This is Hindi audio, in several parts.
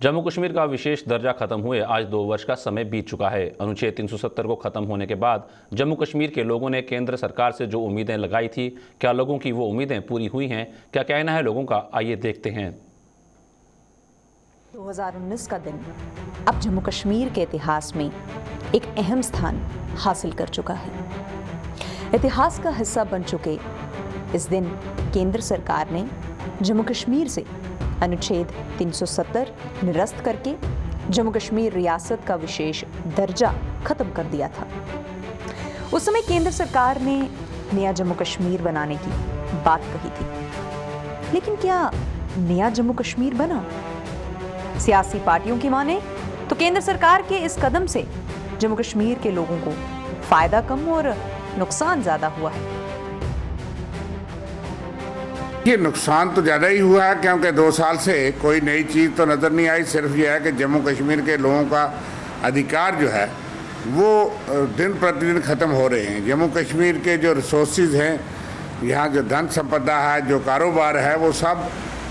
जम्मू कश्मीर का विशेष दर्जा खत्म हुए आज 2 वर्ष का समय बीत चुका है। अनुच्छेद 370 को खत्म होने के बाद जम्मू कश्मीर के लोगों ने केंद्र सरकार से जो उम्मीदें लगाई थी, क्या लोगों की वो उम्मीदें पूरी हुई हैं? क्या कहना है लोगों का, आइए देखते हैं। 2019 का दिन अब जम्मू कश्मीर के इतिहास में एक अहम स्थान हासिल कर चुका है। इतिहास का हिस्सा बन चुके इस दिन केंद्र सरकार ने जम्मू कश्मीर से अनुच्छेद 370 निरस्त करके जम्मू कश्मीर रियासत का विशेष दर्जा खत्म कर दिया था। उस समय केंद्र सरकार ने नया जम्मू कश्मीर बनाने की बात कही थी, लेकिन क्या नया जम्मू कश्मीर बना? सियासी पार्टियों की माने तो केंद्र सरकार के इस कदम से जम्मू कश्मीर के लोगों को फायदा कम और नुकसान ज्यादा हुआ है। ये नुकसान तो ज़्यादा ही हुआ है, क्योंकि 2 साल से कोई नई चीज़ तो नज़र नहीं आई। सिर्फ ये है कि जम्मू कश्मीर के लोगों का अधिकार जो है वो दिन प्रतिदिन ख़त्म हो रहे हैं। जम्मू कश्मीर के जो रिसोर्सेज हैं, यहाँ जो धन संपदा है, जो कारोबार है, वो सब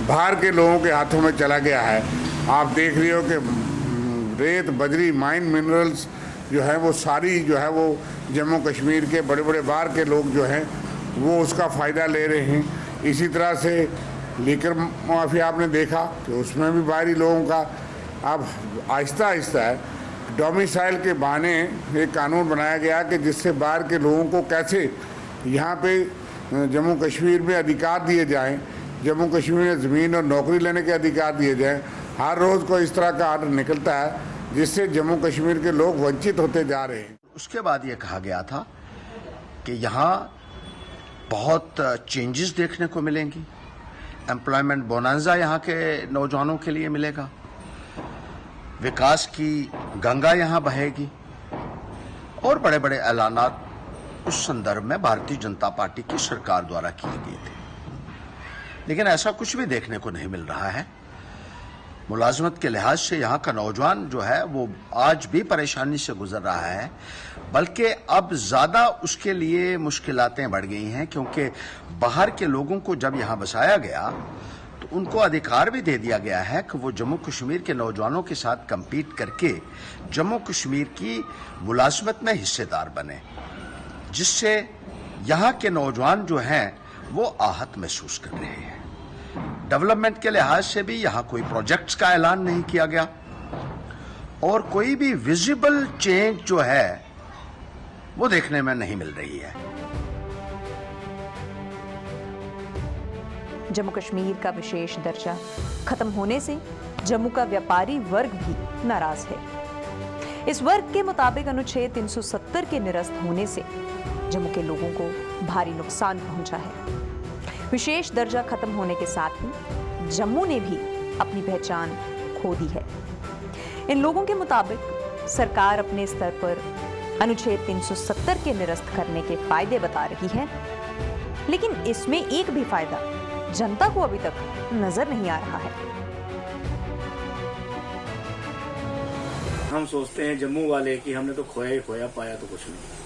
बाहर के लोगों के हाथों में चला गया है। आप देख रहे हो कि रेत, बजरी, माइन, मिनरल्स जो है वो सारी जो है वो जम्मू कश्मीर के बड़े बड़े बाहर के लोग जो हैं वो उसका फ़ायदा ले रहे हैं। इसी तरह से लीकर माफिया आपने देखा कि उसमें भी बाहरी लोगों का अब आहिस्ता आहिस्ता है डोमिसाइल के बहाने एक कानून बनाया गया कि जिससे बाहर के लोगों को कैसे यहाँ पे जम्मू कश्मीर में अधिकार दिए जाएं, जम्मू कश्मीर में ज़मीन और नौकरी लेने के अधिकार दिए जाएं। हर रोज़ को इस तरह का आर्डर निकलता है जिससे जम्मू कश्मीर के लोग वंचित होते जा रहे हैं। उसके बाद ये कहा गया था कि यहाँ बहुत चेंजेस देखने को मिलेंगी। एम्प्लॉयमेंट बोनांजा यहाँ के नौजवानों के लिए मिलेगा, विकास की गंगा यहाँ बहेगी और बड़े बड़े ऐलानात उस संदर्भ में भारतीय जनता पार्टी की सरकार द्वारा किए गए थे। लेकिन ऐसा कुछ भी देखने को नहीं मिल रहा है। मुलाजमत के लिहाज से यहाँ का नौजवान जो है वो आज भी परेशानी से गुजर रहा है, बल्कि अब ज़्यादा उसके लिए मुश्किलातें बढ़ गई हैं, क्योंकि बाहर के लोगों को जब यहाँ बसाया गया तो उनको अधिकार भी दे दिया गया है कि वो जम्मू कश्मीर के नौजवानों के साथ कम्पीट करके जम्मू कश्मीर की मुलाजमत में हिस्सेदार बने, जिससे यहाँ के नौजवान जो हैं वो आहत महसूस कर रहे हैं। डेवलपमेंट के लिहाज से भी यहाँ कोई प्रोजेक्ट्स का ऐलान नहीं किया गया और कोई भी विजिबल चेंज जो है वो देखने में नहीं मिल रही है। जम्मू कश्मीर का विशेष दर्जा खत्म होने से जम्मू का व्यापारी वर्ग भी नाराज है। इस वर्ग के मुताबिक अनुच्छेद 370 के निरस्त होने से जम्मू के लोगों को भारी नुकसान पहुंचा है। विशेष दर्जा खत्म होने के साथ ही जम्मू ने भी अपनी पहचान खो दी है। इन लोगों के मुताबिक सरकार अपने स्तर पर अनुच्छेद 370 के निरस्त करने के फायदे बता रही है, लेकिन इसमें एक भी फायदा जनता को अभी तक नजर नहीं आ रहा है। हम सोचते हैं जम्मू वाले कि हमने तो खोया ही खोया, पाया तो कुछ नहीं।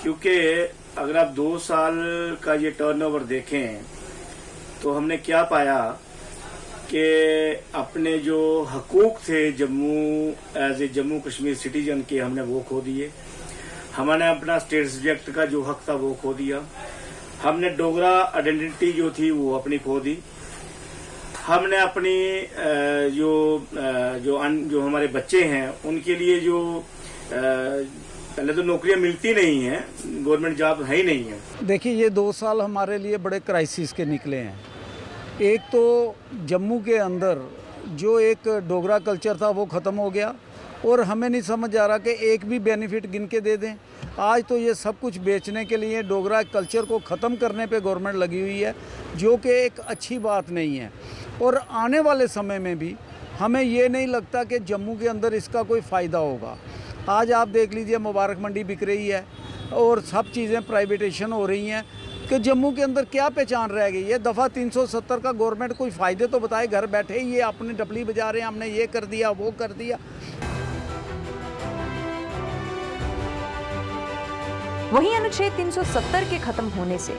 क्योंकि अगर आप 2 साल का ये टर्नओवर देखें तो हमने क्या पाया कि अपने जो हकूक थे Jammu as a Jammu Kashmir citizen के, हमने वो खो दिए। हमने अपना स्टेट सब्जेक्ट का जो हक था वो खो दिया। हमने डोगरा आइडेंटिटी जो थी वो अपनी खो दी। हमने अपनी जो हमारे बच्चे हैं उनके लिए जो पहले तो नौकरियां मिलती नहीं हैं, गवर्नमेंट जॉब है ही नहीं है। देखिए, ये 2 साल हमारे लिए बड़े क्राइसिस के निकले हैं। एक तो जम्मू के अंदर जो एक डोगरा कल्चर था वो ख़त्म हो गया और हमें नहीं समझ आ रहा कि एक भी बेनिफिट गिन के दे दें। आज तो ये सब कुछ बेचने के लिए डोगरा कल्चर को ख़त्म करने पे गवर्नमेंट लगी हुई है, जो कि एक अच्छी बात नहीं है। और आने वाले समय में भी हमें ये नहीं लगता कि जम्मू के अंदर इसका कोई फ़ायदा होगा। आज आप देख लीजिए, मुबारक मंडी बिक रही है और सब चीज़ें प्राइवेटेशन हो रही हैं कि जम्मू के अंदर क्या पहचान रह गई है। दफ़ा 370 का गवर्नमेंट कोई फ़ायदे तो बताए, घर बैठे ही ये अपने टपली बजा रहे हैं, हमने ये कर दिया वो कर दिया। वहीं अनुच्छेद 370 के खत्म होने से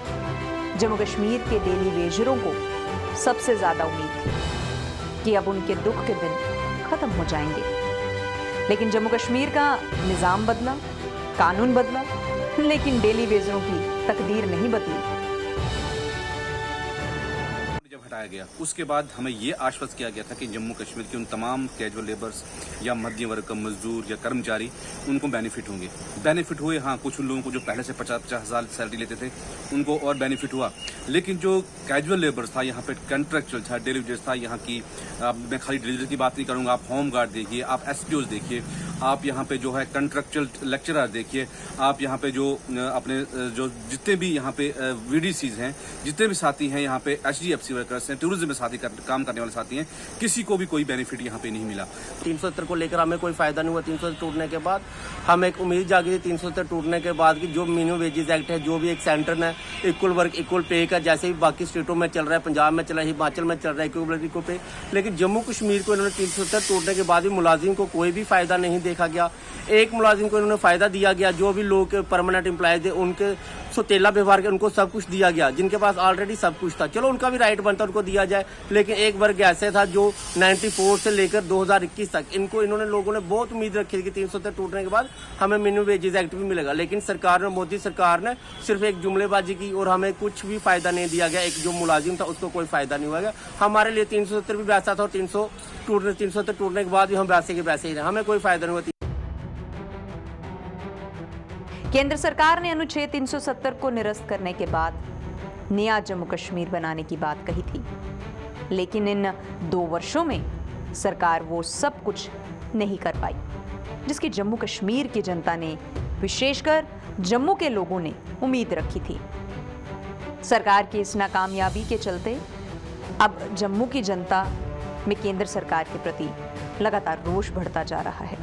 जम्मू कश्मीर के डेली वेजरों को सबसे ज्यादा उम्मीद थी। कि अब उनके दुख के दिन खत्म हो जाएंगे। लेकिन जम्मू कश्मीर का निजाम बदला, कानून बदला, लेकिन डेली वेजरों की तकदीर नहीं बदली। जब हटाया गया उसके बाद हमें ये आश्वस्त किया गया था कि जम्मू कश्मीर के उन तमाम कैजुअल लेबर्स या मध्यम वर्ग का मजदूर या कर्मचारी उनको बेनिफिट होंगे। बेनिफिट हुए, हाँ, कुछ उन लोगों को जो पहले से 50-50 हज़ार सैलरी लेते थे उनको और बेनिफिट हुआ। लेकिन जो कैजुअल लेबर्स था, यहाँ पे कॉन्ट्रैक्चुअल था, डेली वेजेस था, यहाँ की मैं खाली डिलीवरी की बात नहीं करूँगा, आप होम गार्ड देखिए, आप SPOs देखिए, आप यहाँ पे जो है कॉन्ट्रैक्चुअल लेक्चरर देखिए, आप यहाँ पे जो अपने जो जितने भी यहाँ पे VDCs हैं, जितने भी साथी हैं यहाँ पे, HDFC वर्कर्स हैं, टूरिज्म में साथी काम करने वाले साथी हैं, किसी को भी कोई बेनिफिट यहाँ पे नहीं मिला। 370 को लेकर हमें कोई फायदा नहीं हुआ। 370 टूटने के बाद हम एक उम्मीद जागी थी 370 टूटने के बाद कि जो मिनिमम वेजेस एक्ट है, जो भी एक सेंटर ने इक्वल वर्क इक्वल पे का, जैसे भी बाकी स्टेटों में चल रहा है, पंजाब में चल रहा है, हिमाचल में चल रहा है इक्वल वर्क इक्वल पे, लेकिन जम्मू कश्मीर को इन्होंने 370 टूटने के बाद भी मुलाजिम को कोई भी फायदा नहीं देखा गया। एक मुलाजिम को इन्होंने फायदा दिया गया, जो भी लोग परमानेंट एम्प्लॉयज थे उनके सोतेला व्यवहार के उनको सब कुछ दिया गया, जिनके पास ऑलरेडी सब कुछ था। चलो उनका भी राइट बनता उनको दिया जाए, लेकिन एक वर्ग ऐसे था जो 94 से लेकर 2021 तक इन्होंने लोगों ने बहुत उम्मीद रखी थी कि 370 टूटने के बाद हमें मिनिमम वेजेस एक्ट भी मिलेगा, लेकिन सरकार ने, मोदी सरकार ने सिर्फ एक जुमलेबाजी की और हमें कुछ भी फायदा नहीं दिया गया। एक जो मुलाजिम था उसको कोई फायदा नहीं हुआ। हमारे लिए 370 भी वैसा था और 370 टूटने के बाद भी हम वैसे के वैसे ही रहे, हमें कोई फायदा नहीं हुआ। केंद्र सरकार ने अनुच्छेद 370 को निरस्त करने के बाद नया जम्मू कश्मीर बनाने की बात कही थी, लेकिन इन 2 वर्षों में सरकार वो सब कुछ नहीं कर पाई जिसकी जम्मू कश्मीर की जनता ने, विशेषकर जम्मू के लोगों ने उम्मीद रखी थी। सरकार की इस नाकामयाबी के चलते अब जम्मू की जनता में केंद्र सरकार के प्रति लगातार रोष बढ़ता जा रहा है।